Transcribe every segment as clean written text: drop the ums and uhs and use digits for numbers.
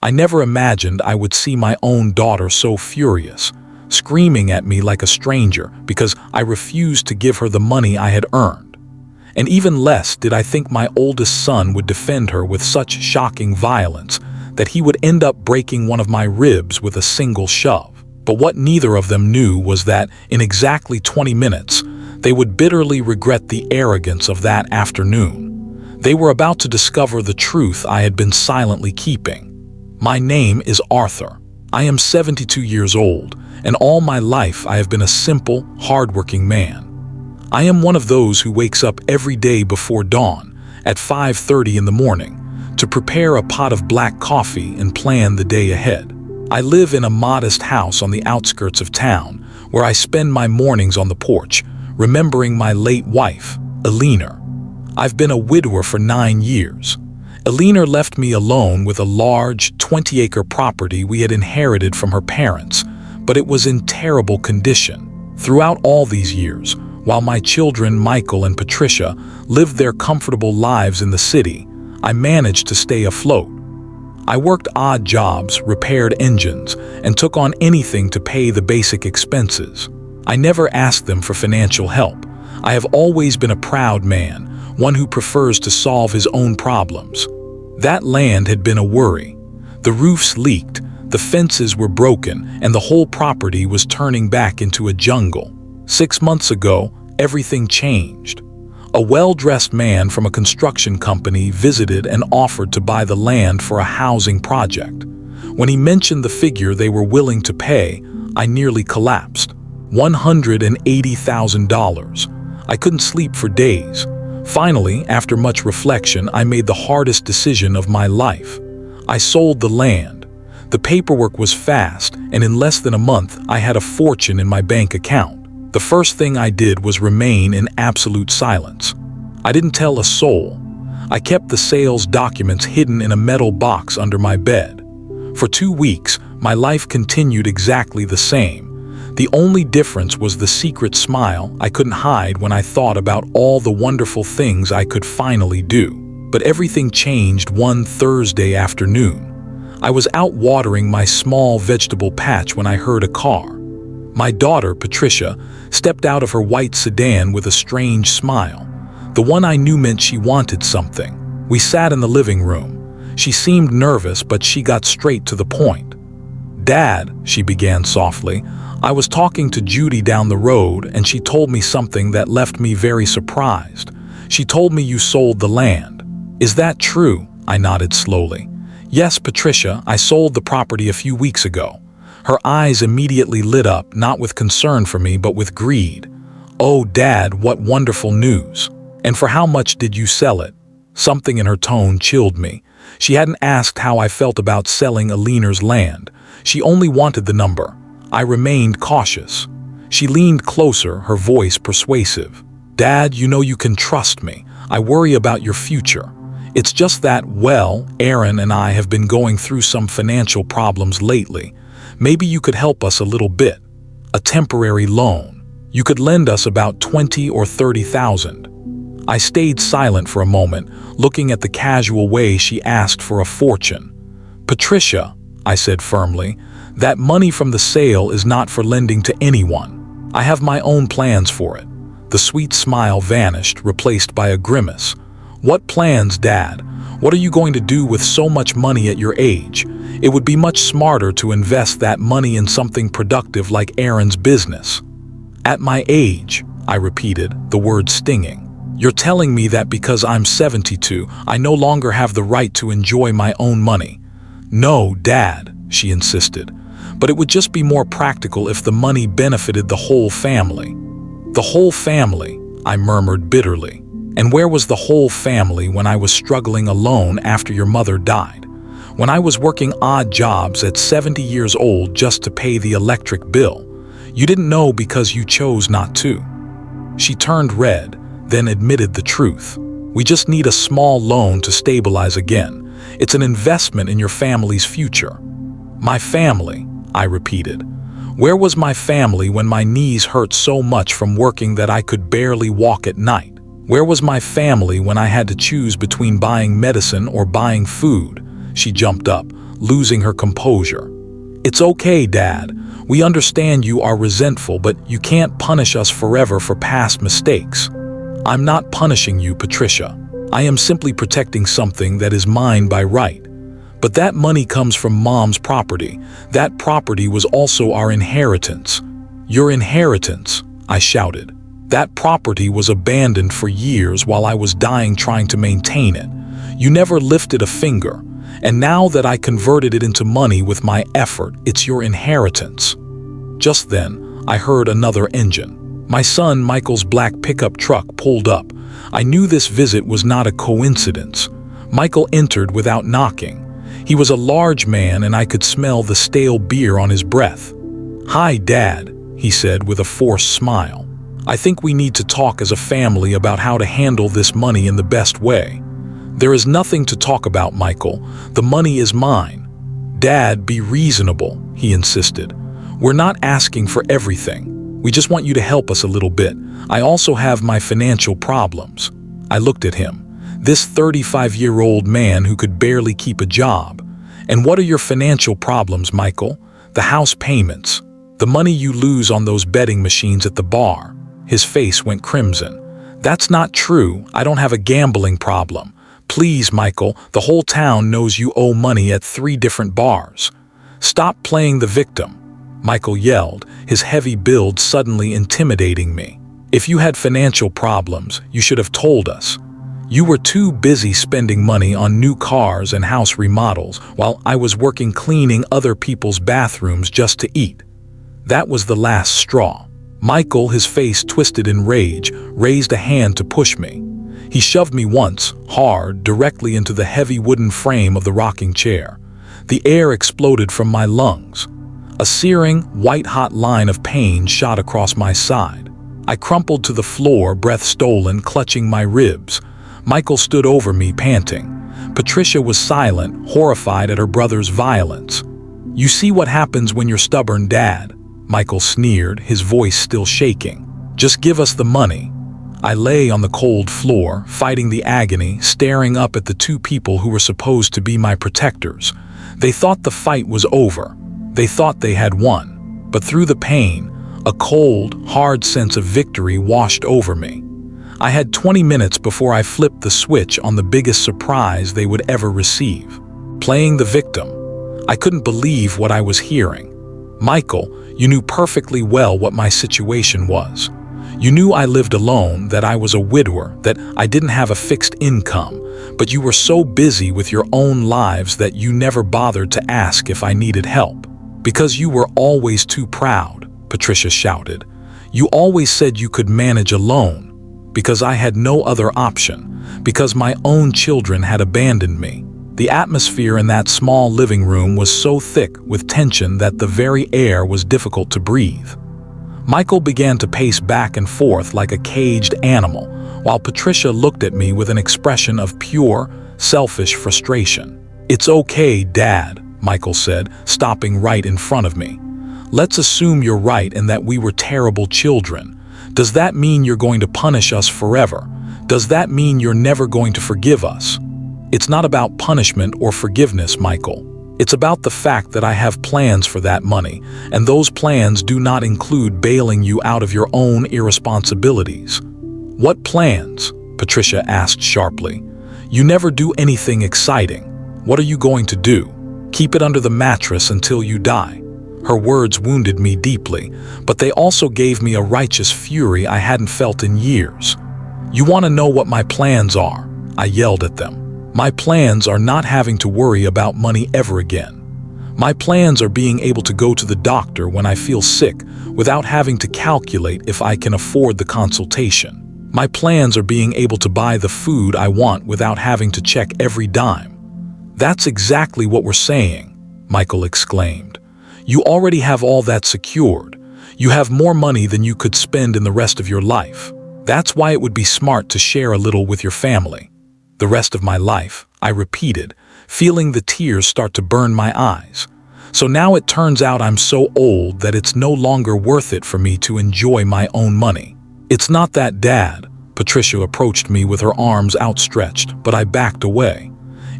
I never imagined I would see my own daughter so furious, screaming at me like a stranger because I refused to give her the money I had earned. And even less did I think my oldest son would defend her with such shocking violence that he would end up breaking one of my ribs with a single shove. But what neither of them knew was that in exactly 20 minutes, they would bitterly regret the arrogance of that afternoon. They were about to discover the truth I had been silently keeping. My name is Arthur. I am 72 years old, and all my life I have been a simple, hardworking man. I am one of those who wakes up every day before dawn, at 5:30 in the morning, to prepare a pot of black coffee and plan the day ahead. I live in a modest house on the outskirts of town, where I spend my mornings on the porch, remembering my late wife, Eleanor. I've been a widower for 9 years. Eleanor left me alone with a large 20-acre property we had inherited from her parents, but it was in terrible condition. Throughout all these years, while my children Michael and Patricia lived their comfortable lives in the city, I managed to stay afloat. I worked odd jobs, repaired engines, and took on anything to pay the basic expenses. I never asked them for financial help. I have always been a proud man, one who prefers to solve his own problems. That land had been a worry. The roofs leaked, the fences were broken, and the whole property was turning back into a jungle. 6 months ago, everything changed. A well-dressed man from a construction company visited and offered to buy the land for a housing project. When he mentioned the figure they were willing to pay, I nearly collapsed. $180,000. I couldn't sleep for days. Finally, after much reflection, I made the hardest decision of my life. I sold the land. The paperwork was fast, and in less than a month, I had a fortune in my bank account. The first thing I did was remain in absolute silence. I didn't tell a soul. I kept the sales documents hidden in a metal box under my bed. For 2 weeks, my life continued exactly the same. The only difference was the secret smile I couldn't hide when I thought about all the wonderful things I could finally do. But everything changed one Thursday afternoon. I was out watering my small vegetable patch when I heard a car. My daughter, Patricia, stepped out of her white sedan with a strange smile. The one I knew meant she wanted something. We sat in the living room. She seemed nervous, but she got straight to the point. "Dad," she began softly, "I was talking to Judy down the road, and she told me something that left me very surprised. She told me you sold the land. Is that true?" I nodded slowly. "Yes, Patricia, I sold the property a few weeks ago." Her eyes immediately lit up, not with concern for me, but with greed. "Oh, Dad, what wonderful news. And for how much did you sell it?" Something in her tone chilled me. She hadn't asked how I felt about selling Eleanor's land. She only wanted the number. I remained cautious. She leaned closer, her voice persuasive. "Dad, you know you can trust me. I worry about your future. It's just that, well, Aaron and I have been going through some financial problems lately. Maybe you could help us a little bit. A temporary loan. You could lend us about 20 or 30,000. I stayed silent for a moment, looking at the casual way she asked for a fortune. "Patricia," I said firmly, "that money from the sale is not for lending to anyone. I have my own plans for it." The sweet smile vanished, replaced by a grimace. "What plans, Dad? What are you going to do with so much money at your age? It would be much smarter to invest that money in something productive like Aaron's business." "At my age," I repeated, the word stinging. "You're telling me that because I'm 72, I no longer have the right to enjoy my own money?" "No, Dad," she insisted. "But it would just be more practical if the money benefited the whole family." "The whole family," I murmured bitterly. "And where was the whole family when I was struggling alone after your mother died? When I was working odd jobs at 70 years old just to pay the electric bill? You didn't know because you chose not to." She turned red, then admitted the truth. "We just need a small loan to stabilize again. It's an investment in your family's future." "My family," I repeated. Where was my family when my knees hurt so much from working that I could barely walk at night? Where was my family when I had to choose between buying medicine or buying food? She jumped up. losing her composure. "It's okay, Dad. We understand you are resentful, but you can't punish us forever for past mistakes." "I'm not punishing you, Patricia. I am simply protecting something that is mine by right. But that money comes from Mom's property. That property was also our inheritance." "Your inheritance," I shouted. "That property was abandoned for years while I was dying trying to maintain it. You never lifted a finger. And now that I converted it into money with my effort, it's your inheritance." Just then, I heard another engine. My son Michael's black pickup truck pulled up. I knew this visit was not a coincidence. Michael entered without knocking. He was a large man and I could smell the stale beer on his breath. "Hi, Dad," he said with a forced smile. "I think we need to talk as a family about how to handle this money in the best way." "There is nothing to talk about, Michael. The money is mine." "Dad, be reasonable," he insisted. "We're not asking for everything. We just want you to help us a little bit. I also have my financial problems." I looked at him. This 35-year-old man who could barely keep a job. "And what are your financial problems, Michael?" "The house payments. The money you lose on those betting machines at the bar." His face went crimson. "That's not true. I don't have a gambling problem. Please, Michael, the whole town knows you owe money at 3 different bars." "Stop playing the victim," Michael yelled, his heavy build suddenly intimidating me. "If you had financial problems, you should have told us. You were too busy spending money on new cars and house remodels while I was working cleaning other people's bathrooms just to eat." That was the last straw. Michael, his face twisted in rage, raised a hand to push me. He shoved me once, hard, directly into the heavy wooden frame of the rocking chair. The air exploded from my lungs. A searing, white-hot line of pain shot across my side. I crumpled to the floor, breath stolen, clutching my ribs. Michael stood over me, panting. Patricia was silent, horrified at her brother's violence. "You see what happens when you're stubborn, Dad," Michael sneered, his voice still shaking. "Just give us the money." I lay on the cold floor, fighting the agony, staring up at the 2 people who were supposed to be my protectors. They thought the fight was over. They thought they had won. But through the pain, a cold, hard sense of victory washed over me. I had 20 minutes before I flipped the switch on the biggest surprise they would ever receive. Playing the victim. I couldn't believe what I was hearing. "Michael, you knew perfectly well what my situation was. You knew I lived alone, that I was a widower, that I didn't have a fixed income, but you were so busy with your own lives that you never bothered to ask if I needed help. Because you were always too proud," Patricia shouted. "You always said you could manage alone. Because I had no other option. Because my own children had abandoned me." The atmosphere in that small living room was so thick with tension that the very air was difficult to breathe. Michael began to pace back and forth like a caged animal, while Patricia looked at me with an expression of pure, selfish frustration. "It's okay, Dad," Michael said, stopping right in front of me. "Let's assume you're right and that we were terrible children. Does that mean you're going to punish us forever? Does that mean you're never going to forgive us?" "It's not about punishment or forgiveness, Michael. It's about the fact that I have plans for that money, and those plans do not include bailing you out of your own irresponsibilities." "What plans?" Patricia asked sharply. "You never do anything exciting. What are you going to do? Keep it under the mattress until you die?" Her words wounded me deeply, but they also gave me a righteous fury I hadn't felt in years. "You want to know what my plans are?" I yelled at them. "My plans are not having to worry about money ever again. My plans are being able to go to the doctor when I feel sick without having to calculate if I can afford the consultation. My plans are being able to buy the food I want without having to check every dime." "That's exactly what we're saying," Michael exclaimed. "You already have all that secured. You have more money than you could spend in the rest of your life. That's why it would be smart to share a little with your family." "The rest of my life," I repeated, feeling the tears start to burn my eyes. "So now it turns out I'm so old that it's no longer worth it for me to enjoy my own money." "It's not that, Dad." Patricia approached me with her arms outstretched, but I backed away.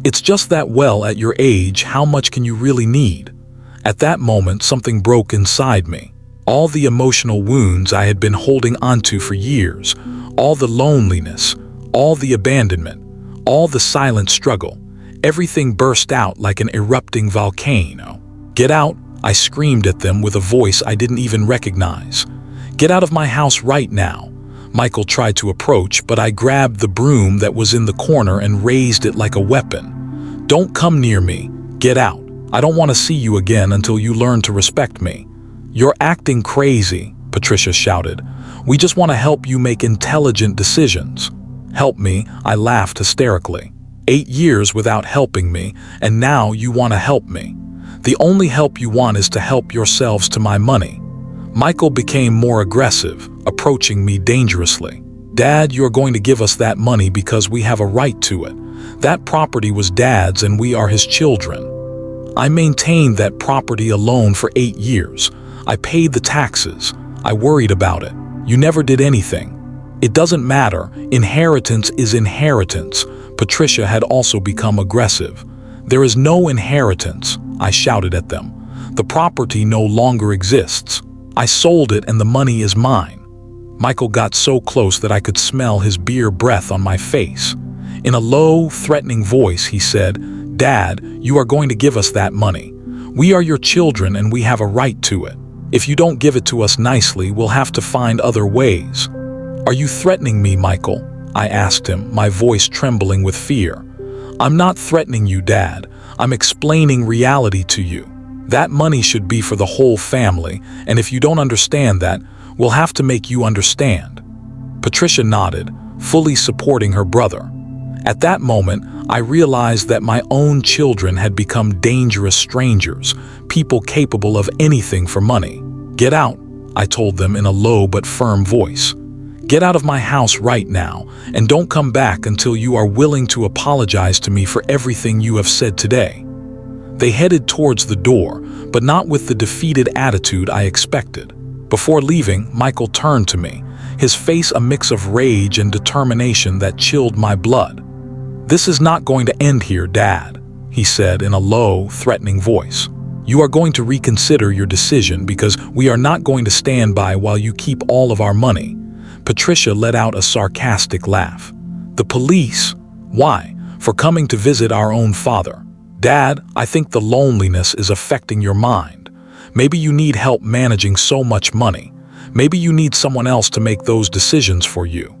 It's just that, well, at your age, how much can you really need? At that moment, something broke inside me. All the emotional wounds I had been holding onto for years, all the loneliness, all the abandonment, all the silent struggle, everything burst out like an erupting volcano. "Get out!" I screamed at them with a voice I didn't even recognize. "Get out of my house right now!" Michael tried to approach, but I grabbed the broom that was in the corner and raised it like a weapon. "Don't come near me. Get out. I don't want to see you again until you learn to respect me." "You're acting crazy," Patricia shouted. "We just want to help you make intelligent decisions." "Help me?" I laughed hysterically. 8 years without helping me, and now you want to help me. The only help you want is to help yourselves to my money. Michael became more aggressive, approaching me dangerously. "Dad, you're going to give us that money because we have a right to it. That property was Dad's and we are his children." I maintained that property alone for 8 years. I paid the taxes. I worried about it. "You never did anything." "It doesn't matter. Inheritance is inheritance." Patricia had also become aggressive. "There is no inheritance," I shouted at them. "The property no longer exists. I sold it and the money is mine." Michael got so close that I could smell his beer breath on my face. In a low, threatening voice, he said, "Dad, you are going to give us that money. We are your children and we have a right to it. If you don't give it to us nicely, we'll have to find other ways." "Are you threatening me, Michael?" I asked him, my voice trembling with fear. "I'm not threatening you, Dad. I'm explaining reality to you. That money should be for the whole family, and if you don't understand that, we'll have to make you understand." Patricia nodded, fully supporting her brother. At that moment, I realized that my own children had become dangerous strangers, people capable of anything for money. "Get out," I told them in a low but firm voice. "Get out of my house right now, and don't come back until you are willing to apologize to me for everything you have said today." They headed towards the door, but not with the defeated attitude I expected. Before leaving, Michael turned to me, his face a mix of rage and determination that chilled my blood. "This is not going to end here, Dad," he said in a low, threatening voice. "You are going to reconsider your decision because we are not going to stand by while you keep all of our money." Patricia let out a sarcastic laugh. "The police? Why? For coming to visit our own father. Dad, I think the loneliness is affecting your mind. Maybe you need help managing so much money. Maybe you need someone else to make those decisions for you."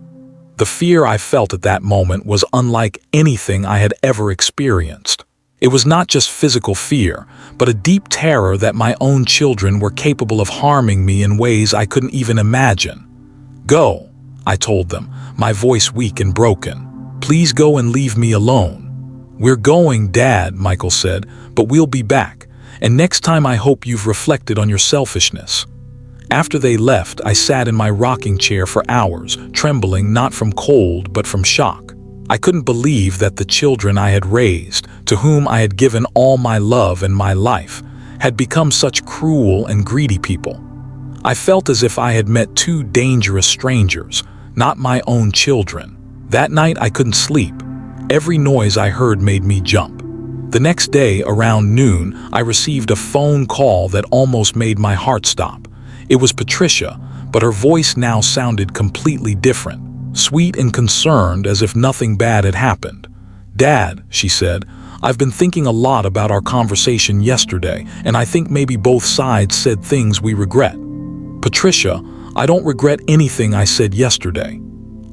The fear I felt at that moment was unlike anything I had ever experienced. It was not just physical fear, but a deep terror that my own children were capable of harming me in ways I couldn't even imagine. "Go," I told them, my voice weak and broken. "Please go and leave me alone." "We're going, Dad," Michael said, "but we'll be back. And next time I hope you've reflected on your selfishness." After they left, I sat in my rocking chair for hours, trembling not from cold but from shock. I couldn't believe that the children I had raised, to whom I had given all my love and my life, had become such cruel and greedy people. I felt as if I had met two dangerous strangers, not my own children. That night I couldn't sleep. Every noise I heard made me jump. The next day, around noon, I received a phone call that almost made my heart stop. It was Patricia, but her voice now sounded completely different, sweet and concerned as if nothing bad had happened. "Dad," she said, "I've been thinking a lot about our conversation yesterday, and I think maybe both sides said things we regret." "Patricia, I don't regret anything I said yesterday."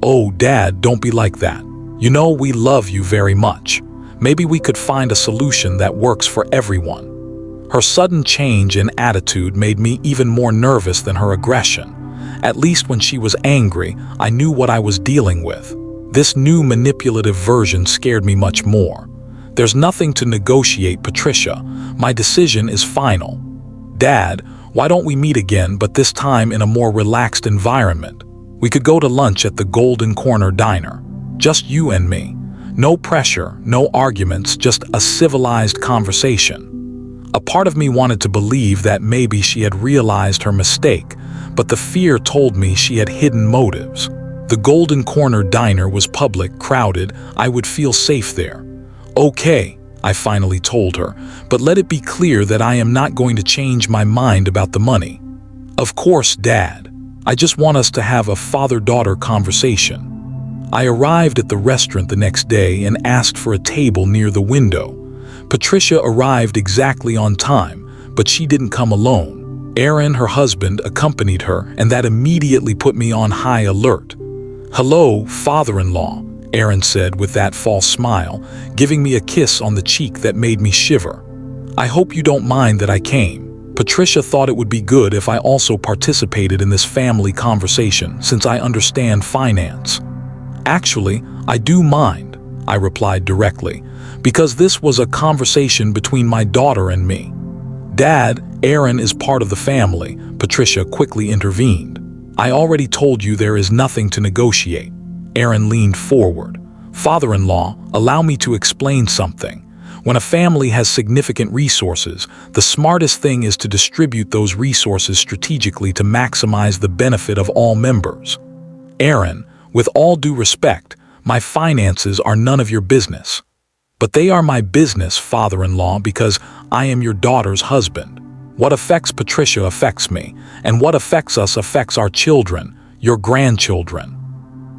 "Oh, Dad, don't be like that. You know we love you very much. Maybe we could find a solution that works for everyone." Her sudden change in attitude made me even more nervous than her aggression. At least when she was angry, I knew what I was dealing with. This new manipulative version scared me much more. "There's nothing to negotiate, Patricia. My decision is final." "Dad, why don't we meet again, but this time in a more relaxed environment? We could go to lunch at the Golden Corner Diner. Just you and me. No pressure, no arguments, just a civilized conversation." A part of me wanted to believe that maybe she had realized her mistake, but the fear told me she had hidden motives. The Golden Corner Diner was public, crowded. I would feel safe there. Okay, I finally told her, but let it be clear that I am not going to change my mind about the money. Of course, Dad. I just want us to have a father-daughter conversation. I arrived at the restaurant the next day and asked for a table near the window. Patricia arrived exactly on time, but she didn't come alone. Aaron, her husband, accompanied her, and that immediately put me on high alert. "Hello, father-in-law," Aaron said with that false smile, giving me a kiss on the cheek that made me shiver. "I hope you don't mind that I came." Patricia thought it would be good if I also participated in this family conversation, since I understand finance. "Actually, I do mind," I replied directly, because this was a conversation between my daughter and me. "Dad, Aaron is part of the family," Patricia quickly intervened. "I already told you there is nothing to negotiate." Aaron leaned forward. "Father-in-law, allow me to explain something. When a family has significant resources, the smartest thing is to distribute those resources strategically to maximize the benefit of all members. Aaron, with all due respect, my finances are none of your business. But they are my business, father-in-law, because I am your daughter's husband. What affects Patricia affects me, and what affects us affects our children, your grandchildren."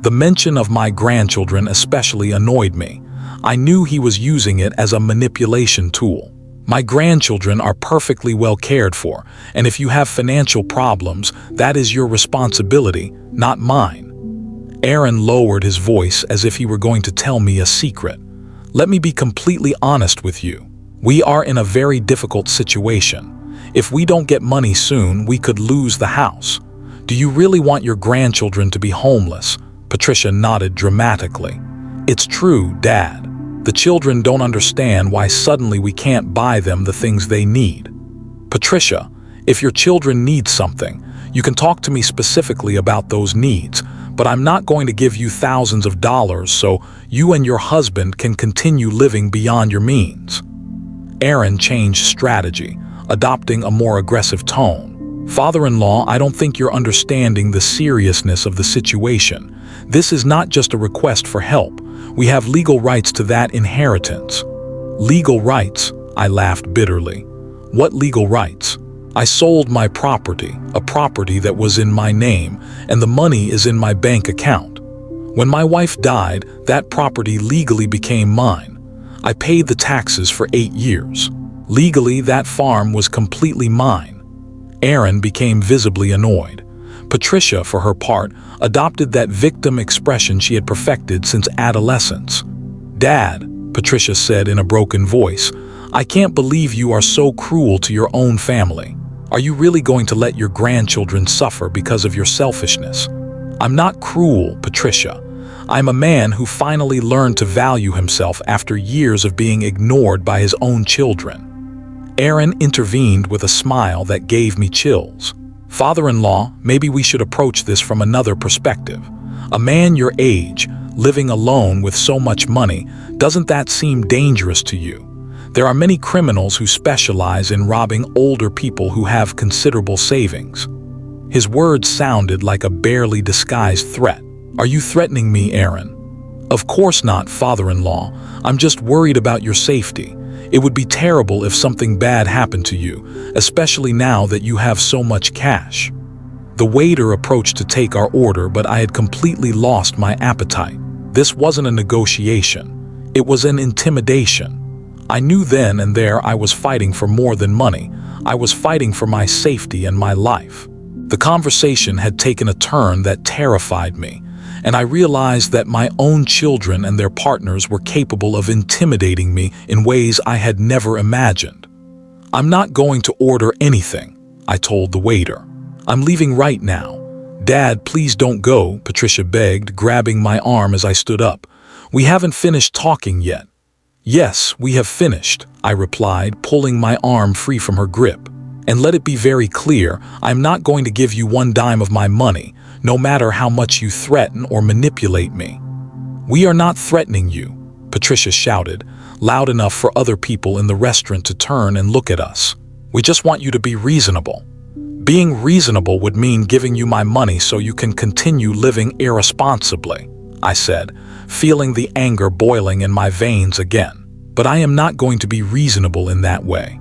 The mention of my grandchildren especially annoyed me. I knew he was using it as a manipulation tool. My grandchildren are perfectly well cared for, and if you have financial problems, that is your responsibility, not mine. Aaron lowered his voice as if he were going to tell me a secret. "Let me be completely honest with you. We are in a very difficult situation. If we don't get money soon, we could lose the house. Do you really want your grandchildren to be homeless?" Patricia nodded dramatically. "It's true, Dad. The children don't understand why suddenly we can't buy them the things they need. Patricia, if your children need something, you can talk to me specifically about those needs, but I'm not going to give you thousands of dollars so you and your husband can continue living beyond your means." Aaron changed strategy, adopting a more aggressive tone. "Father-in-law, I don't think you're understanding the seriousness of the situation. This is not just a request for help. We have legal rights to that inheritance." "Legal rights?" I laughed bitterly. "What legal rights? I sold my property, a property that was in my name, and the money is in my bank account. When my wife died, that property legally became mine. I paid the taxes for 8 years. Legally, that farm was completely mine." Aaron became visibly annoyed. Patricia, for her part, adopted that victim expression she had perfected since adolescence. "Dad," Patricia said in a broken voice, "I can't believe you are so cruel to your own family. Are you really going to let your grandchildren suffer because of your selfishness?" "I'm not cruel, Patricia. I'm a man who finally learned to value himself after years of being ignored by his own children." Aaron intervened with a smile that gave me chills. "Father-in-law, maybe we should approach this from another perspective. A man your age, living alone with so much money, doesn't that seem dangerous to you? There are many criminals who specialize in robbing older people who have considerable savings." His words sounded like a barely disguised threat. "Are you threatening me, Aaron?" "Of course not, father-in-law. I'm just worried about your safety. It would be terrible if something bad happened to you, especially now that you have so much cash." The waiter approached to take our order, but I had completely lost my appetite. This wasn't a negotiation. It was an intimidation. I knew then and there I was fighting for more than money. I was fighting for my safety and my life. The conversation had taken a turn that terrified me, and I realized that my own children and their partners were capable of intimidating me in ways I had never imagined. "I'm not going to order anything," I told the waiter. "I'm leaving right now." "Dad, please don't go," Patricia begged, grabbing my arm as I stood up. "We haven't finished talking yet." "Yes, we have finished," I replied, pulling my arm free from her grip. "And let it be very clear, I'm not going to give you one dime of my money, no matter how much you threaten or manipulate me." "We are not threatening you," Patricia shouted, loud enough for other people in the restaurant to turn and look at us. "We just want you to be reasonable." "Being reasonable would mean giving you my money so you can continue living irresponsibly," I said, feeling the anger boiling in my veins again. But I am not going to be reasonable in that way.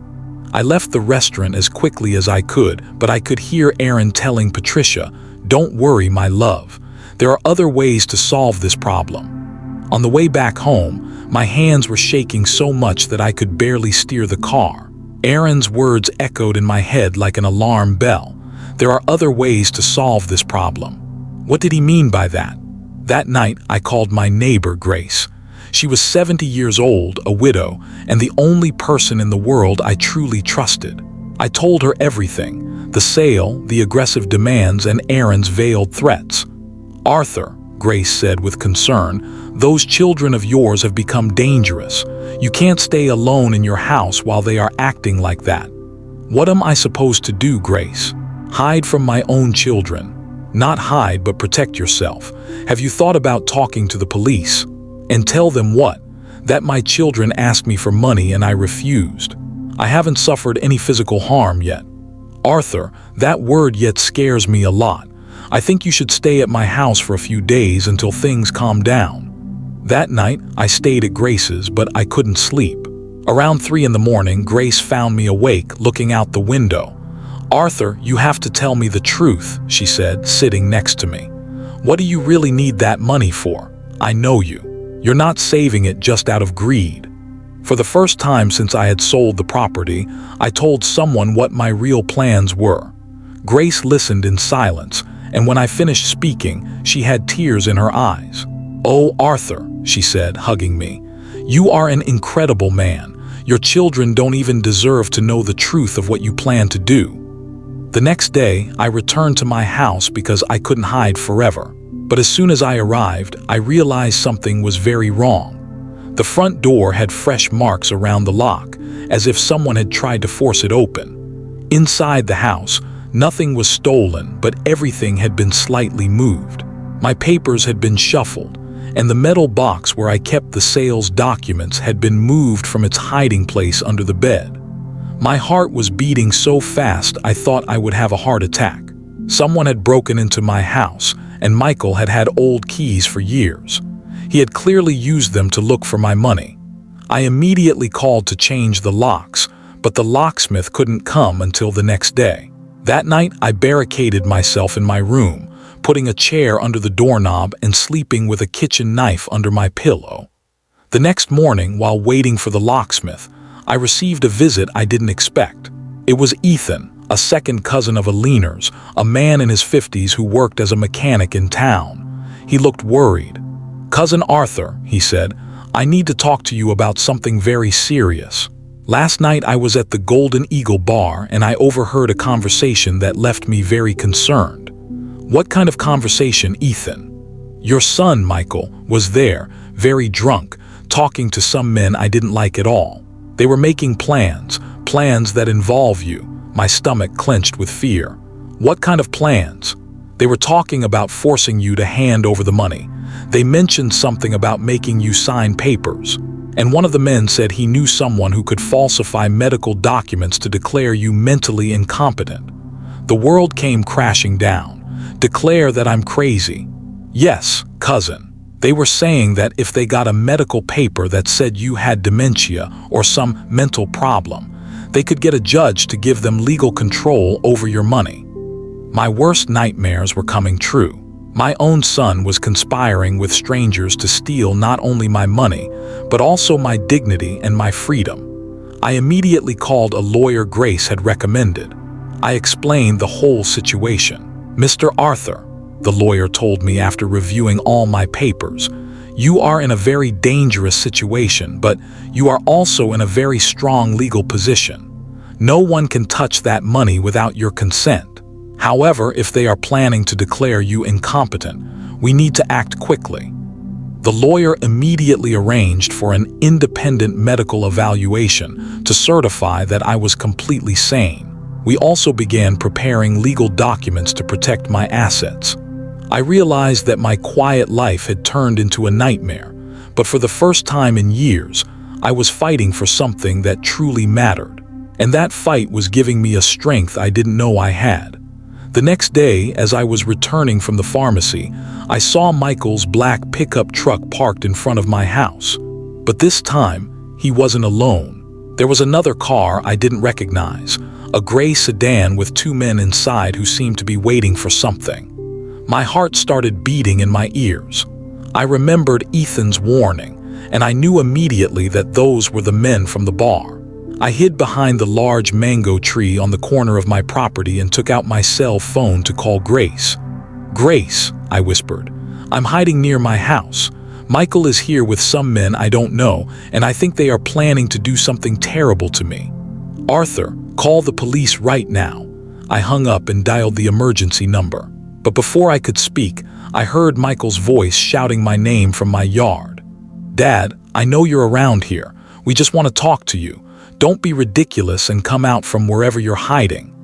I left the restaurant as quickly as I could, but I could hear Aaron telling Patricia, "Don't worry, my love. There are other ways to solve this problem." On the way back home, my hands were shaking so much that I could barely steer the car. Aaron's words echoed in my head like an alarm bell. There are other ways to solve this problem. What did he mean by that? That night, I called my neighbor, Grace. She was 70 years old, a widow, and the only person in the world I truly trusted. I told her everything: the sale, the aggressive demands, and Aaron's veiled threats. "Arthur," Grace said with concern, "those children of yours have become dangerous. You can't stay alone in your house while they are acting like that." "What am I supposed to do, Grace?" "Hide from my own children." "Not hide, but protect yourself. Have you thought about talking to the police?" "And tell them what?" "That my children asked me for money and I refused. I haven't suffered any physical harm yet." "Arthur, that word 'yet' scares me a lot. I think you should stay at my house for a few days until things calm down." That night, I stayed at Grace's, but I couldn't sleep. Around 3 in the morning, Grace found me awake, looking out the window. "Arthur, you have to tell me the truth," she said, sitting next to me. "What do you really need that money for? I know you. You're not saving it just out of greed." For the first time since I had sold the property, I told someone what my real plans were. Grace listened in silence, and when I finished speaking, she had tears in her eyes. "Oh, Arthur," she said, hugging me, "you are an incredible man. Your children don't even deserve to know the truth of what you plan to do." The next day, I returned to my house because I couldn't hide forever. But as soon as I arrived, I realized something was very wrong. The front door had fresh marks around the lock, as if someone had tried to force it open. Inside the house, nothing was stolen, but everything had been slightly moved. My papers had been shuffled, and the metal box where I kept the sales documents had been moved from its hiding place under the bed. My heart was beating so fast I thought I would have a heart attack. Someone had broken into my house, and Michael had had old keys for years. He had clearly used them to look for my money. I immediately called to change the locks, but the locksmith couldn't come until the next day. That night, I barricaded myself in my room, putting a chair under the doorknob and sleeping with a kitchen knife under my pillow. The next morning, while waiting for the locksmith, I received a visit I didn't expect. It was Ethan, a second cousin of Aliner's, a man in his 50s who worked as a mechanic in town. He looked worried. "Cousin Arthur," he said, "I need to talk to you about something very serious. Last night I was at the Golden Eagle bar and I overheard a conversation that left me very concerned." "What kind of conversation, Ethan?" "Your son, Michael, was there, very drunk, talking to some men I didn't like at all. They were making plans that involve you." My stomach clenched with fear. "What kind of plans?" "They were talking about forcing you to hand over the money. They mentioned something about making you sign papers. And one of the men said he knew someone who could falsify medical documents to declare you mentally incompetent. The world came crashing down. Declare that I'm crazy." "Yes, cousin. They were saying that if they got a medical paper that said you had dementia or some mental problem, they could get a judge to give them legal control over your money." My worst nightmares were coming true. My own son was conspiring with strangers to steal not only my money, but also my dignity and my freedom. I immediately called a lawyer Grace had recommended. I explained the whole situation. "Mr. Arthur," the lawyer told me after reviewing all my papers, "you are in a very dangerous situation, but you are also in a very strong legal position. No one can touch that money without your consent. However, if they are planning to declare you incompetent, we need to act quickly." The lawyer immediately arranged for an independent medical evaluation to certify that I was completely sane. We also began preparing legal documents to protect my assets. I realized that my quiet life had turned into a nightmare, but for the first time in years, I was fighting for something that truly mattered. And that fight was giving me a strength I didn't know I had. The next day, as I was returning from the pharmacy, I saw Michael's black pickup truck parked in front of my house. But this time, he wasn't alone. There was another car I didn't recognize, a gray sedan with two men inside who seemed to be waiting for something. My heart started beating in my ears. I remembered Ethan's warning, and I knew immediately that those were the men from the bar. I hid behind the large mango tree on the corner of my property and took out my cell phone to call Grace. "Grace," I whispered, "I'm hiding near my house. Michael is here with some men I don't know, and I think they are planning to do something terrible to me. Arthur, call the police right now." I hung up and dialed the emergency number. But before I could speak, I heard Michael's voice shouting my name from my yard. "Dad, I know you're around here. We just want to talk to you. Don't be ridiculous and come out from wherever you're hiding."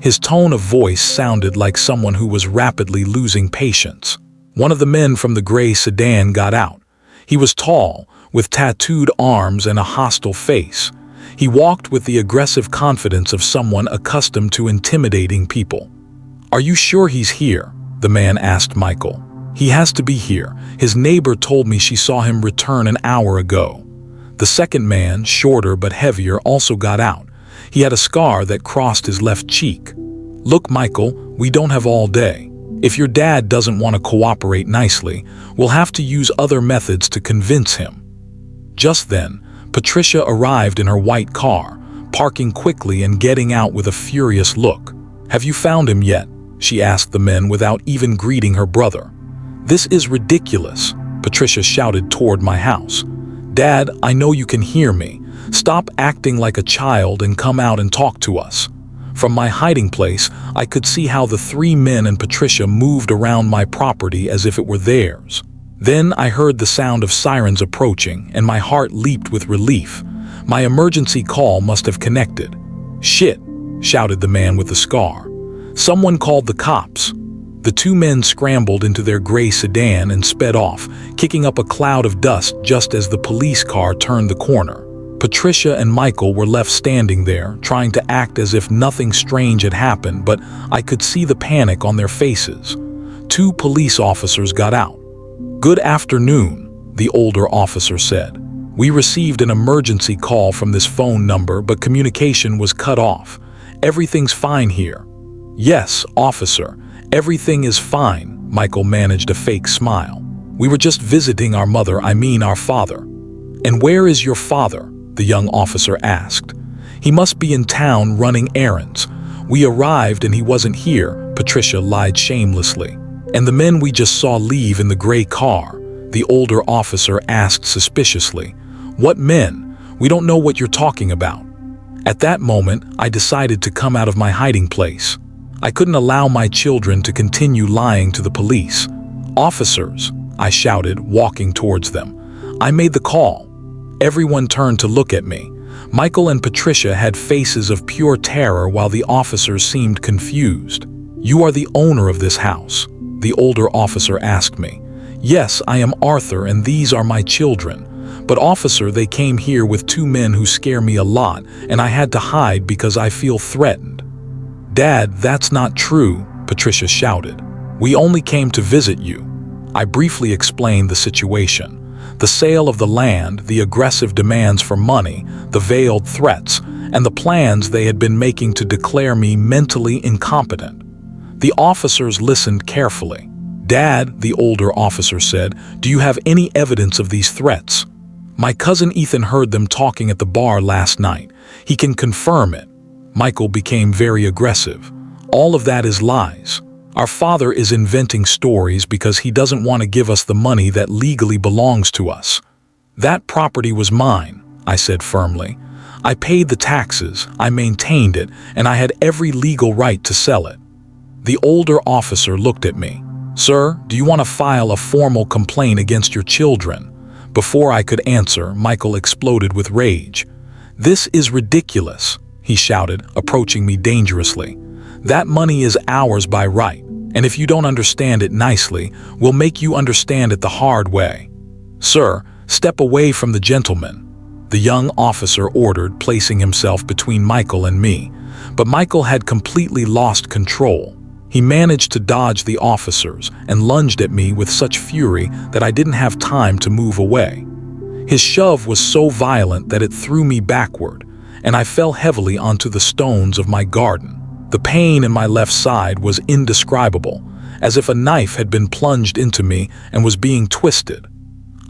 His tone of voice sounded like someone who was rapidly losing patience. One of the men from the gray sedan got out. He was tall, with tattooed arms and a hostile face. He walked with the aggressive confidence of someone accustomed to intimidating people. "Are you sure he's here?" the man asked Michael. "He has to be here. His neighbor told me she saw him return an hour ago." The second man, shorter but heavier, also got out. He had a scar that crossed his left cheek. "Look, Michael, we don't have all day. If your dad doesn't want to cooperate nicely, we'll have to use other methods to convince him." Just then, Patricia arrived in her white car, parking quickly and getting out with a furious look. "Have you found him yet?" she asked the men without even greeting her brother. "This is ridiculous," Patricia shouted toward my house. "Dad, I know you can hear me. Stop acting like a child and come out and talk to us." From my hiding place, I could see how the three men and Patricia moved around my property as if it were theirs. Then I heard the sound of sirens approaching, and my heart leaped with relief. My emergency call must have connected. "Shit!" shouted the man with the scar. "Someone called the cops." The two men scrambled into their gray sedan and sped off, kicking up a cloud of dust just as the police car turned the corner. Patricia and Michael were left standing there, trying to act as if nothing strange had happened, but I could see the panic on their faces. Two police officers got out. "Good afternoon," the older officer said. "We received an emergency call from this phone number, but communication was cut off. Everything's fine here." "Yes, officer, everything is fine," Michael managed a fake smile. "We were just visiting our mother, our father." "And where is your father?" the young officer asked. "He must be in town running errands. We arrived and he wasn't here," Patricia lied shamelessly. "And the men we just saw leave in the gray car?" the older officer asked suspiciously. "What men? We don't know what you're talking about." At that moment, I decided to come out of my hiding place. I couldn't allow my children to continue lying to the police. "Officers," I shouted, walking towards them. "I made the call." Everyone turned to look at me. Michael and Patricia had faces of pure terror while the officers seemed confused. "You are the owner of this house?" the older officer asked me. "Yes, I am Arthur and these are my children. But officer, they came here with two men who scare me a lot and I had to hide because I feel threatened." "Dad, that's not true," Patricia shouted. "We only came to visit you." I briefly explained the situation. The sale of the land, the aggressive demands for money, the veiled threats, and the plans they had been making to declare me mentally incompetent. The officers listened carefully. "Dad," the older officer said, "do you have any evidence of these threats?" "My cousin Ethan heard them talking at the bar last night. He can confirm it." Michael became very aggressive. "All of that is lies. Our father is inventing stories because he doesn't want to give us the money that legally belongs to us." "That property was mine," I said firmly. "I paid the taxes, I maintained it, and I had every legal right to sell it." The older officer looked at me. "Sir, do you want to file a formal complaint against your children?" Before I could answer, Michael exploded with rage. "This is ridiculous," he shouted, approaching me dangerously. "That money is ours by right, and if you don't understand it nicely, we'll make you understand it the hard way." "Sir, step away from the gentleman," the young officer ordered, placing himself between Michael and me. But Michael had completely lost control. He managed to dodge the officers and lunged at me with such fury that I didn't have time to move away. His shove was so violent that it threw me backward, and I fell heavily onto the stones of my garden. The pain in my left side was indescribable, as if a knife had been plunged into me and was being twisted.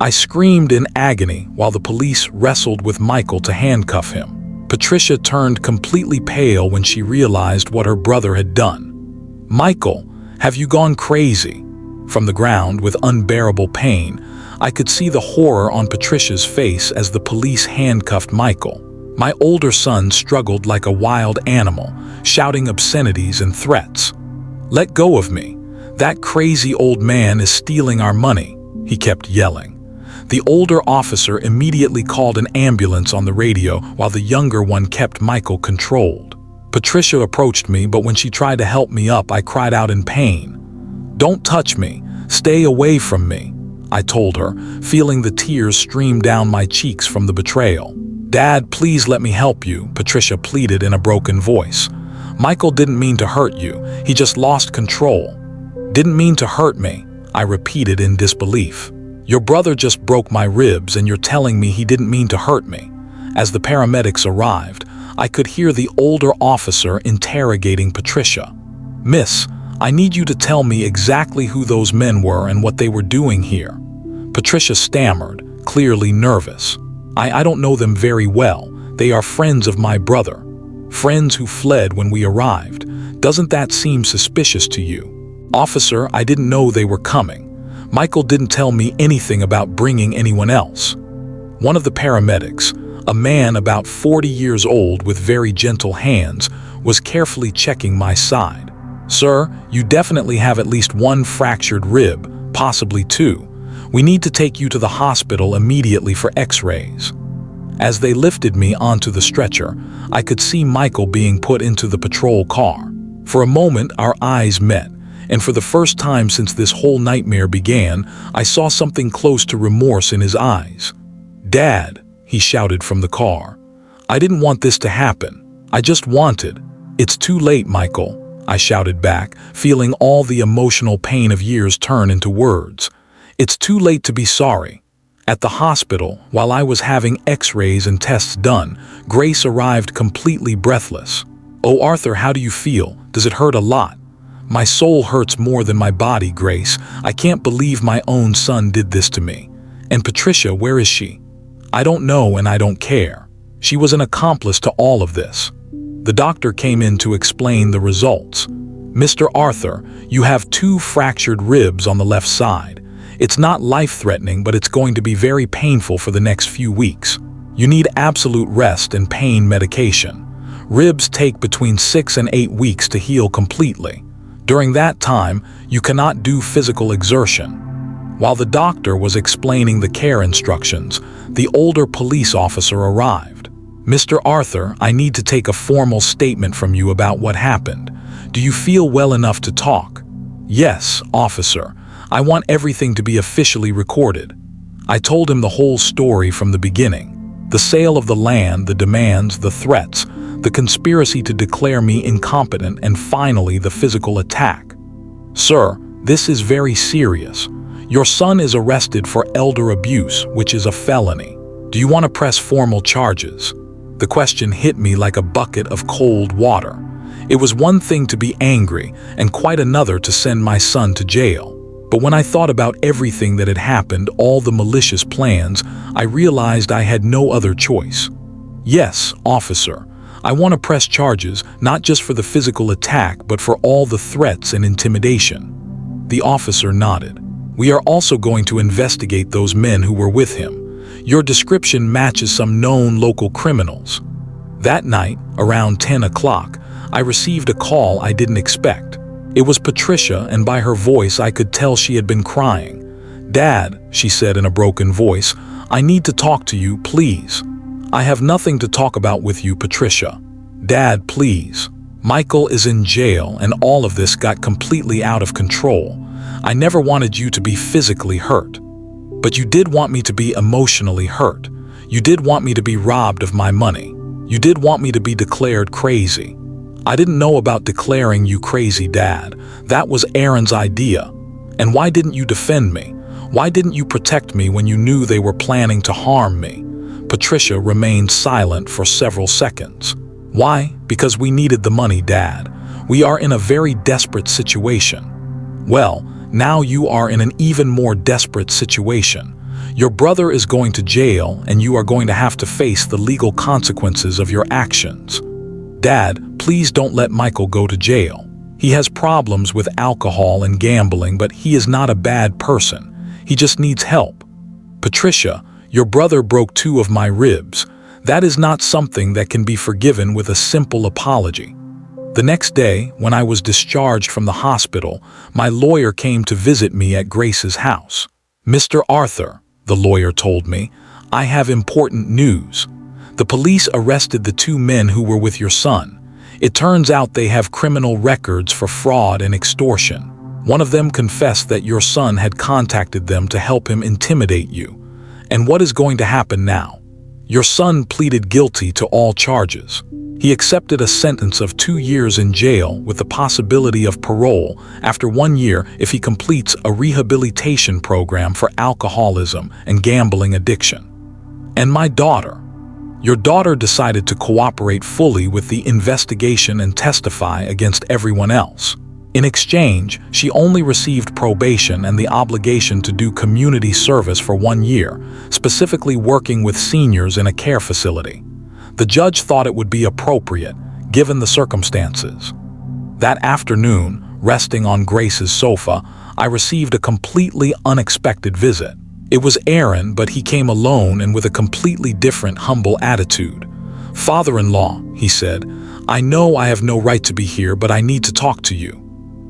I screamed in agony while the police wrestled with Michael to handcuff him. Patricia turned completely pale when she realized what her brother had done. "Michael, have you gone crazy?" From the ground, with unbearable pain, I could see the horror on Patricia's face as the police handcuffed Michael. My older son struggled like a wild animal, shouting obscenities and threats. "Let go of me. That crazy old man is stealing our money," he kept yelling. The older officer immediately called an ambulance on the radio while the younger one kept Michael controlled. Patricia approached me, but when she tried to help me up, I cried out in pain. "Don't touch me. Stay away from me," I told her, feeling the tears stream down my cheeks from the betrayal. "Dad, please let me help you," Patricia pleaded in a broken voice. "Michael didn't mean to hurt you. He just lost control." "Didn't mean to hurt me," I repeated in disbelief. "Your brother just broke my ribs and you're telling me he didn't mean to hurt me." As the paramedics arrived, I could hear the older officer interrogating Patricia. "Miss, I need you to tell me exactly who those men were and what they were doing here." Patricia stammered, clearly nervous. I don't know them very well. They are friends of my brother. Friends who fled when we arrived. Doesn't that seem suspicious to you?" "Officer, I didn't know they were coming. Michael didn't tell me anything about bringing anyone else." One of the paramedics, a man about 40 years old with very gentle hands, was carefully checking my side. "Sir, you definitely have at least one fractured rib, possibly two. We need to take you to the hospital immediately for x-rays." As they lifted me onto the stretcher, I could see Michael being put into the patrol car. For a moment, our eyes met, and for the first time since this whole nightmare began, I saw something close to remorse in his eyes. "Dad," he shouted from the car. "I didn't want this to happen. I just wanted—" "It's too late, Michael," I shouted back, feeling all the emotional pain of years turn into words. "It's too late to be sorry." At the hospital, while I was having x-rays and tests done, Grace arrived completely breathless. "Oh, Arthur, how do you feel? Does it hurt a lot?" "My soul hurts more than my body, Grace. I can't believe my own son did this to me." "And Patricia, where is she?" "I don't know and I don't care. She was an accomplice to all of this." The doctor came in to explain the results. "Mr. Arthur, you have 2 fractured ribs on the left side. It's not life-threatening, but it's going to be very painful for the next few weeks. You need absolute rest and pain medication. Ribs take between 6 and 8 weeks to heal completely. During that time, you cannot do physical exertion." While the doctor was explaining the care instructions, the older police officer arrived. "Mr. Arthur, I need to take a formal statement from you about what happened. Do you feel well enough to talk?" "Yes, officer. I want everything to be officially recorded." I told him the whole story from the beginning. The sale of the land, the demands, the threats, the conspiracy to declare me incompetent, and finally the physical attack. "Sir, this is very serious. Your son is arrested for elder abuse, which is a felony. Do you want to press formal charges?" The question hit me like a bucket of cold water. It was one thing to be angry and quite another to send my son to jail. But when I thought about everything that had happened, all the malicious plans, I realized I had no other choice. "Yes, officer. I want to press charges, not just for the physical attack, but for all the threats and intimidation." The officer nodded. "We are also going to investigate those men who were with him. Your description matches some known local criminals." That night, around 10 o'clock, I received a call I didn't expect. It was Patricia, and by her voice I could tell she had been crying. "Dad," she said in a broken voice, "I need to talk to you, please." "I have nothing to talk about with you, Patricia." "Dad, please. Michael is in jail and all of this got completely out of control. I never wanted you to be physically hurt. But you did want me to be emotionally hurt. You did want me to be robbed of my money. You did want me to be declared crazy." "I didn't know about declaring you crazy, Dad. That was Aaron's idea. And why didn't you defend me? Why didn't you protect me when you knew they were planning to harm me? Patricia remained silent for several seconds. Why? Because we needed the money, Dad. We are in a very desperate situation. Well, now you are in an even more desperate situation. Your brother is going to jail and you are going to have to face the legal consequences of your actions. Dad, please don't let Michael go to jail. He has problems with alcohol and gambling, but he is not a bad person. He just needs help. Patricia, your brother broke 2 of my ribs. That is not something that can be forgiven with a simple apology. The next day, when I was discharged from the hospital, my lawyer came to visit me at Grace's house. Mr. Arthur, the lawyer told me, I have important news. The police arrested the 2 men who were with your son. It turns out they have criminal records for fraud and extortion. One of them confessed that your son had contacted them to help him intimidate you. And what is going to happen now? Your son pleaded guilty to all charges. He accepted a sentence of 2 years in jail with the possibility of parole after 1 year if he completes a rehabilitation program for alcoholism and gambling addiction. And my daughter. Your daughter decided to cooperate fully with the investigation and testify against everyone else. In exchange, she only received probation and the obligation to do community service for 1 year, specifically working with seniors in a care facility. The judge thought it would be appropriate, given the circumstances. That afternoon, resting on Grace's sofa, I received a completely unexpected visit. It was Aaron, but he came alone and with a completely different, humble attitude. "Father-in-law," he said, "I know I have no right to be here, but I need to talk to you."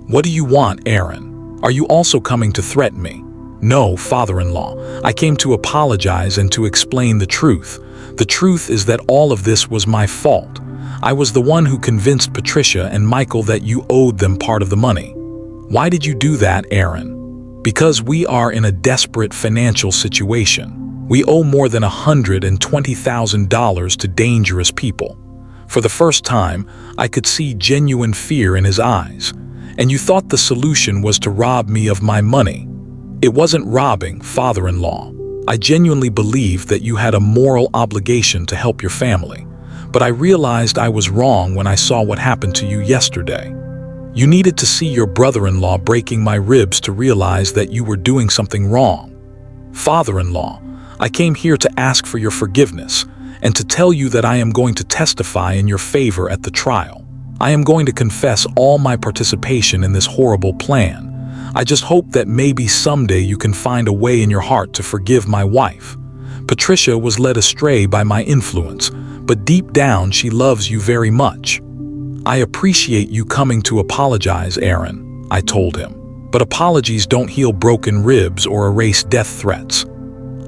"What do you want, Aaron? Are you also coming to threaten me?" "No, father-in-law. I came to apologize and to explain the truth. The truth is that all of this was my fault. I was the one who convinced Patricia and Michael that you owed them part of the money." "Why did you do that, Aaron?" "Because we are in a desperate financial situation. We owe more than $120,000 to dangerous people." For the first time, I could see genuine fear in his eyes. "And you thought the solution was to rob me of my money." "It wasn't robbing, father-in-law. I genuinely believed that you had a moral obligation to help your family. But I realized I was wrong when I saw what happened to you yesterday. You needed to see your brother-in-law breaking my ribs to realize that you were doing something wrong. Father-in-law, I came here to ask for your forgiveness and to tell you that I am going to testify in your favor at the trial. I am going to confess all my participation in this horrible plan. I just hope that maybe someday you can find a way in your heart to forgive my wife. Patricia was led astray by my influence, but deep down she loves you very much." "I appreciate you coming to apologize, Aaron," I told him. "But apologies don't heal broken ribs or erase death threats."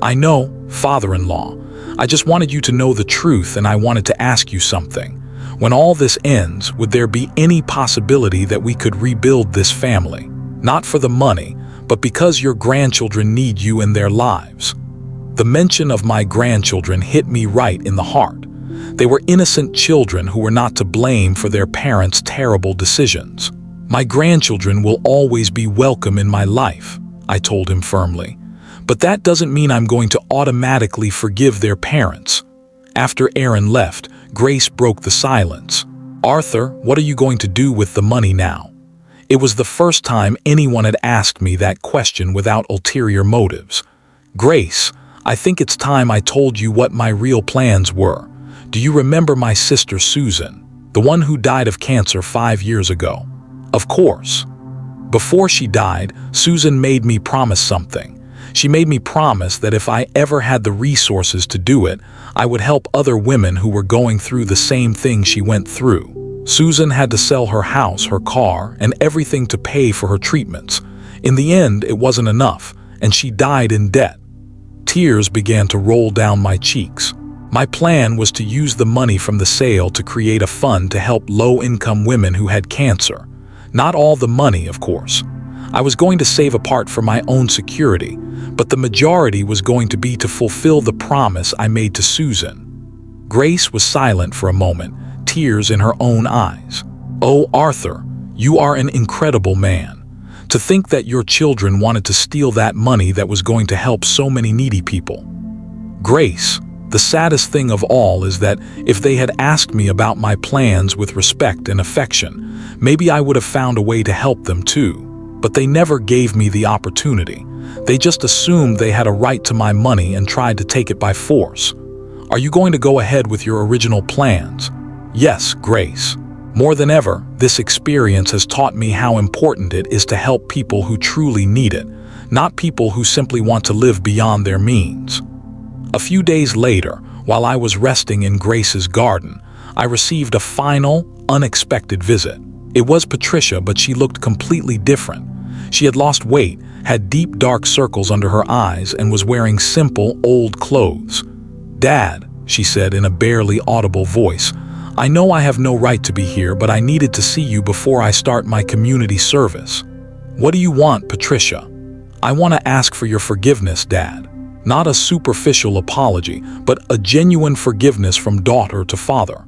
"I know, father-in-law. I just wanted you to know the truth and I wanted to ask you something. When all this ends, would there be any possibility that we could rebuild this family? Not for the money, but because your grandchildren need you in their lives." The mention of my grandchildren hit me right in the heart. They were innocent children who were not to blame for their parents' terrible decisions. "My grandchildren will always be welcome in my life," I told him firmly. "But that doesn't mean I'm going to automatically forgive their parents." After Aaron left, Grace broke the silence. "Arthur, what are you going to do with the money now?" It was the first time anyone had asked me that question without ulterior motives. "Grace, I think it's time I told you what my real plans were. Do you remember my sister Susan, the one who died of cancer 5 years ago?" "Of course." "Before she died, Susan made me promise something. She made me promise that if I ever had the resources to do it, I would help other women who were going through the same thing she went through. Susan had to sell her house, her car, and everything to pay for her treatments. In the end, it wasn't enough, and she died in debt." Tears began to roll down my cheeks. My plan was to use the money from the sale to create a fund to help low-income women who had cancer. Not all the money, of course. I was going to save a part for my own security, but the majority was going to be to fulfill the promise I made to Susan. Grace was silent for a moment, tears in her own eyes. "Oh, Arthur, you are an incredible man. To think that your children wanted to steal that money that was going to help so many needy people. Grace, the saddest thing of all is that if they had asked me about my plans with respect and affection, maybe I would have found a way to help them too. But they never gave me the opportunity. They just assumed they had a right to my money and tried to take it by force. Are you going to go ahead with your original plans? Yes, Grace. More than ever, this experience has taught me how important it is to help people who truly need it, not people who simply want to live beyond their means. A few days later, while I was resting in Grace's garden, I received a final, unexpected visit. It was Patricia, but she looked completely different. She had lost weight, had deep dark circles under her eyes, and was wearing simple, old clothes. "Dad," she said in a barely audible voice, "I know I have no right to be here, but I needed to see you before I start my community service." "What do you want, Patricia?" "I want to ask for your forgiveness, Dad. Not a superficial apology, but a genuine forgiveness from daughter to father."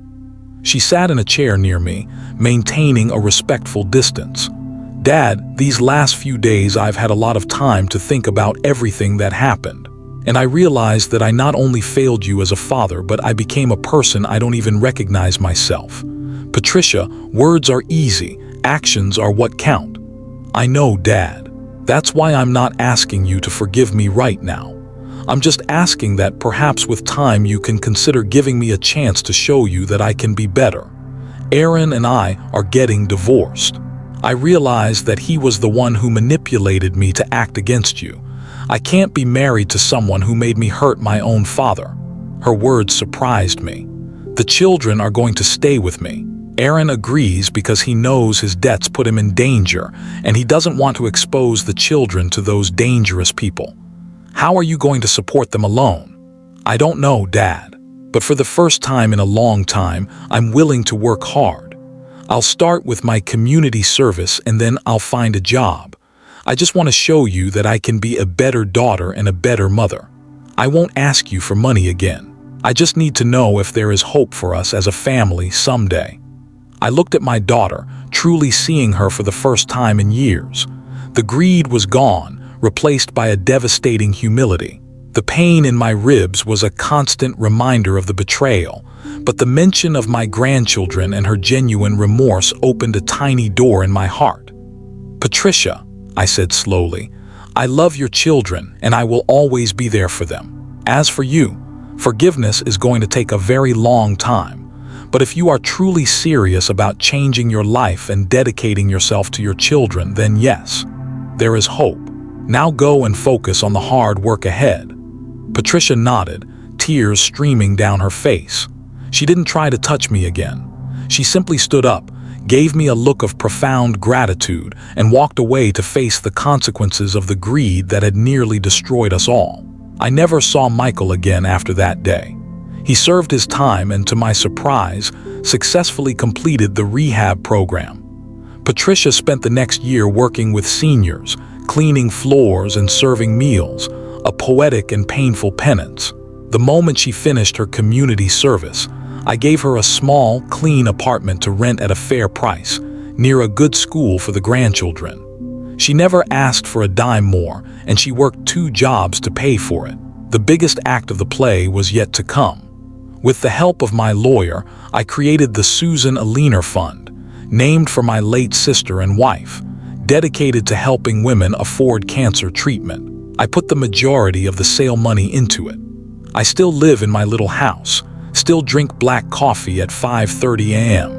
She sat in a chair near me, maintaining a respectful distance. "Dad, these last few days I've had a lot of time to think about everything that happened. And I realized that I not only failed you as a father, but I became a person I don't even recognize myself. Patricia, words are easy, actions are what count." "I know, Dad. That's why I'm not asking you to forgive me right now. I'm just asking that perhaps with time you can consider giving me a chance to show you that I can be better. Aaron and I are getting divorced. I realized that he was the one who manipulated me to act against you. I can't be married to someone who made me hurt my own father." Her words surprised me. "The children are going to stay with me. Aaron agrees because he knows his debts put him in danger, and he doesn't want to expose the children to those dangerous people. How are you going to support them alone?" "I don't know, Dad. But for the first time in a long time, I'm willing to work hard. I'll start with my community service and then I'll find a job. I just want to show you that I can be a better daughter and a better mother. I won't ask you for money again. I just need to know if there is hope for us as a family someday." I looked at my daughter, truly seeing her for the first time in years. The greed was gone, replaced by a devastating humility. The pain in my ribs was a constant reminder of the betrayal, but the mention of my grandchildren and her genuine remorse opened a tiny door in my heart. "Patricia," I said slowly, "I love your children and I will always be there for them. As for you, forgiveness is going to take a very long time. But if you are truly serious about changing your life and dedicating yourself to your children, then yes, there is hope. Now go and focus on the hard work ahead." Patricia nodded, tears streaming down her face. She didn't try to touch me again. She simply stood up, gave me a look of profound gratitude, and walked away to face the consequences of the greed that had nearly destroyed us all. I never saw Michael again after that day. He served his time and, to my surprise, successfully completed the rehab program. Patricia spent the next year working with seniors, cleaning floors and serving meals, a poetic and painful penance. The moment she finished her community service, I gave her a small, clean apartment to rent at a fair price, near a good school for the grandchildren. She never asked for a dime more, and she worked 2 jobs to pay for it. The biggest act of the play was yet to come. With the help of my lawyer, I created the Susan Aliner Fund, named for my late sister and wife, dedicated to helping women afford cancer treatment. I put the majority of the sale money into it. I still live in my little house, still drink black coffee at 5:30 a.m.,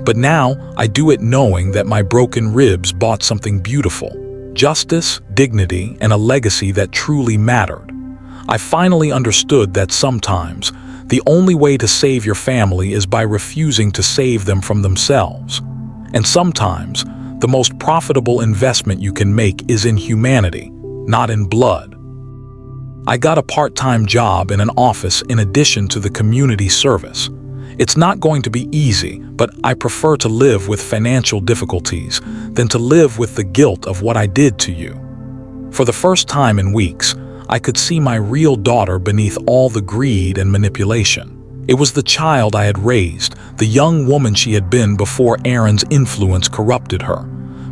but now I do it knowing that my broken ribs bought something beautiful: justice, dignity, and a legacy that truly mattered. I finally understood that sometimes the only way to save your family is by refusing to save them from themselves. And sometimes the most profitable investment you can make is in humanity, not in blood. I got a part-time job in an office in addition to the community service. It's not going to be easy, but I prefer to live with financial difficulties than to live with the guilt of what I did to you. For the first time in weeks, I could see my real daughter beneath all the greed and manipulation. It was the child I had raised, the young woman she had been before Aaron's influence corrupted her.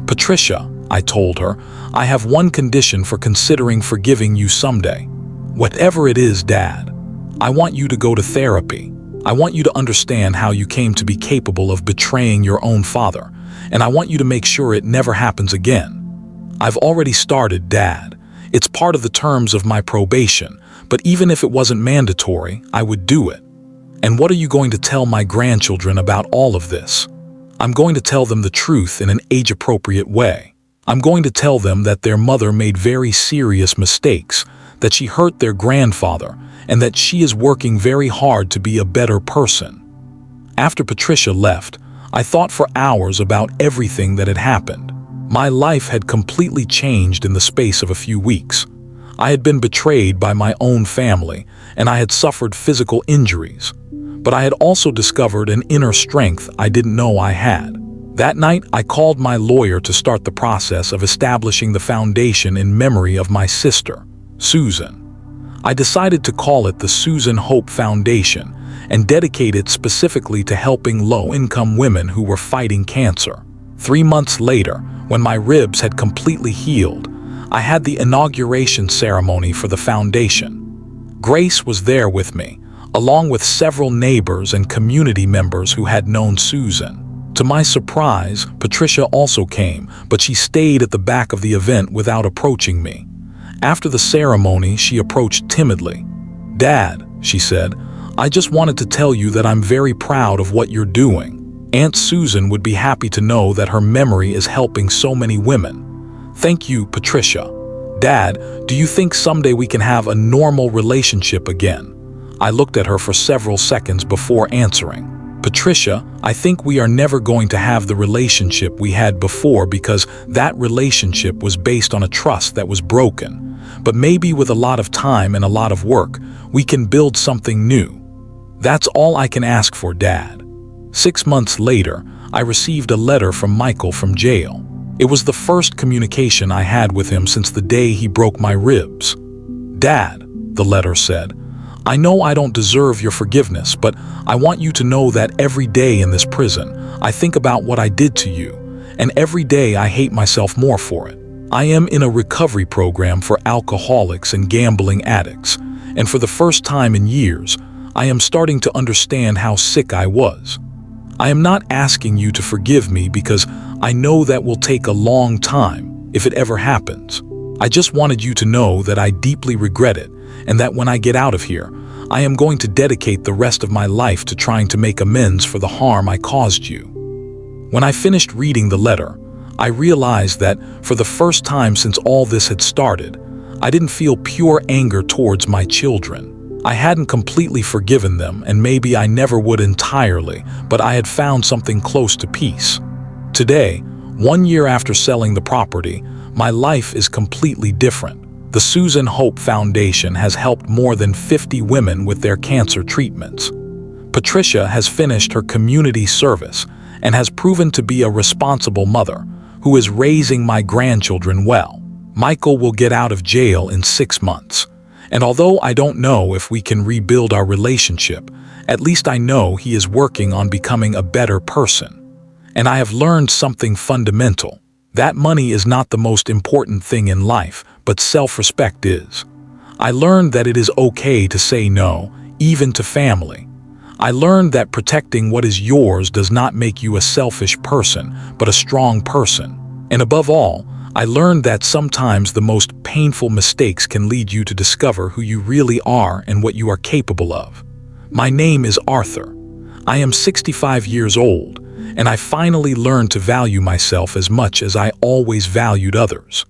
"Patricia," I told her. "I have one condition for considering forgiving you someday. Whatever it is, Dad. I want you to go to therapy. I want you to understand how you came to be capable of betraying your own father, and I want you to make sure it never happens again." "I've already started, Dad. It's part of the terms of my probation, but even if it wasn't mandatory, I would do it." "And what are you going to tell my grandchildren about all of this?" "I'm going to tell them the truth in an age-appropriate way. I'm going to tell them that their mother made very serious mistakes, that she hurt their grandfather, and that she is working very hard to be a better person." After Patricia left, I thought for hours about everything that had happened. My life had completely changed in the space of a few weeks. I had been betrayed by my own family, and I had suffered physical injuries. But I had also discovered an inner strength I didn't know I had. That night, I called my lawyer to start the process of establishing the foundation in memory of my sister, Susan. I decided to call it the Susan Hope Foundation and dedicate it specifically to helping low-income women who were fighting cancer. 3 months later, when my ribs had completely healed, I had the inauguration ceremony for the foundation. Grace was there with me, along with several neighbors and community members who had known Susan. To my surprise, Patricia also came, but she stayed at the back of the event without approaching me. After the ceremony, she approached timidly. "Dad," she said, "I just wanted to tell you that I'm very proud of what you're doing. Aunt Susan would be happy to know that her memory is helping so many women." "Thank you, Patricia." "Dad, do you think someday we can have a normal relationship again?" I looked at her for several seconds before answering. "Patricia, I think we are never going to have the relationship we had before because that relationship was based on a trust that was broken. But maybe with a lot of time and a lot of work, we can build something new. That's all I can ask for, Dad." 6 months later, I received a letter from Michael from jail. It was the first communication I had with him since the day he broke my ribs. "Dad," the letter said, "I know I don't deserve your forgiveness, but I want you to know that every day in this prison, I think about what I did to you, and every day I hate myself more for it. I am in a recovery program for alcoholics and gambling addicts, and for the first time in years, I am starting to understand how sick I was. I am not asking you to forgive me because I know that will take a long time, if it ever happens. I just wanted you to know that I deeply regret it, and that when I get out of here, I am going to dedicate the rest of my life to trying to make amends for the harm I caused you." When I finished reading the letter, I realized that, for the first time since all this had started, I didn't feel pure anger towards my children. I hadn't completely forgiven them, and maybe I never would entirely, but I had found something close to peace. Today, 1 year after selling the property, my life is completely different. The Susan Hope Foundation has helped more than 50 women with their cancer treatments. Patricia has finished her community service and has proven to be a responsible mother who is raising my grandchildren well. Michael will get out of jail in 6 months. And although I don't know if we can rebuild our relationship, at least I know he is working on becoming a better person. And I have learned something fundamental. That money is not the most important thing in life, but self-respect is. I learned that it is okay to say no, even to family. I learned that protecting what is yours does not make you a selfish person, but a strong person. And above all, I learned that sometimes the most painful mistakes can lead you to discover who you really are and what you are capable of. My name is Arthur. I am 65 years old, and I finally learned to value myself as much as I always valued others.